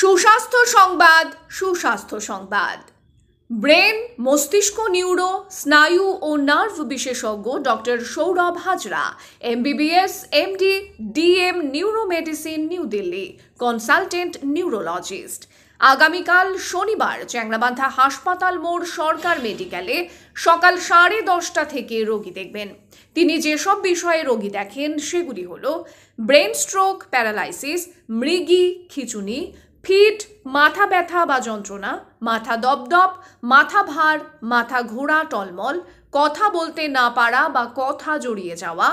সুস্বাস্থ্য সংবাদ। সুস্বাস্থ্য সংবাদ। ব্রেন, মস্তিষ্ক, নিউরো, স্নায়ু ও নার্ভ বিশেষজ্ঞ doctor Sourav Hazra, MBBS, MD, DM, neuro medicine, new Delhi, consultant neurologist. আগামীকাল শনিবার চ্যাংরাবান্ধা হাসপাতাল মোড় সরকার মেডিকেলে সকাল 10:30 থেকে রোগী দেখবেন। তিনি যেসব বিষয়ে রোগী দেখেন সেগুলি হলো ব্রেন স্ট্রোক, প্যারালাইসিস, মৃগী, খিঁচুনি, ফিট, মাথা ব্যথা বা যন্ত্রণা, মাথা দপদপ, মাথা ভার, মাথা ঘোরা টলমল, কথা বলতে না পারা বা কথা জড়িয়ে যাওয়া,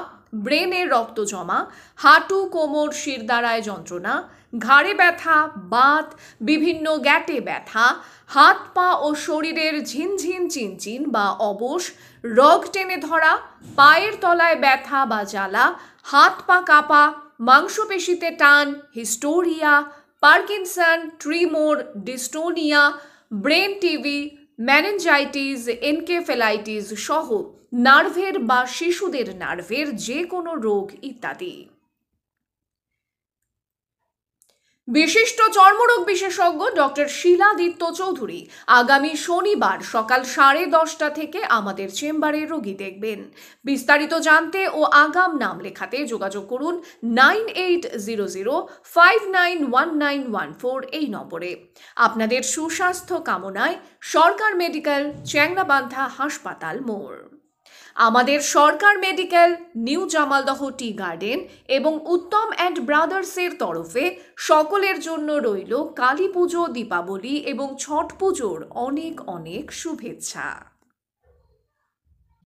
ব্রেনে রক্ত জমা, হাঁটু, কোমর, শিরদাঁড়ায় যন্ত্রণা, ঘাড়ে ব্যথা, বাত, বিভিন্ন গ্যাটে ব্যথা, হাত পা ও শরীরের ঝিনঝিন চিনচিন বা অবশ, রগ টেনে ধরা, পায়ের তলায় ব্যথা বা জ্বালা, হাত পা কাঁপা, মাংসপেশিতে টান, hysteria, Parkinson, tremor, dystonia, brain TB, meningitis, encephalitis সহ নার্ভের বা শিশুদের নার্ভের যে কোনো রোগ ইত্যাদি। বিশিষ্ট চর্মরোগ বিশেষজ্ঞ ডক্টর শিলাদিত্য চৌধুরী আগামী শনিবার সকাল 10:30 থেকে আমাদের চেম্বারে রোগী দেখবেন। বিস্তারিত জানতে ও আগাম নাম লেখাতে যোগাযোগ করুন 9800591914 এই নম্বরে। আপনাদের সুস্বাস্থ্য কামনায় সরকার মেডিকেল, চ্যাংরাবান্ধা হাসপাতাল মোড়। আমাদের সরকার medical, new Jamaldaha tea garden এবং উত্তম অ্যান্ড ব্রাদার্সের তরফে সকলের জন্য রইল কালী পুজো, দীপাবলি এবং ছট পুজোর অনেক অনেক শুভেচ্ছা।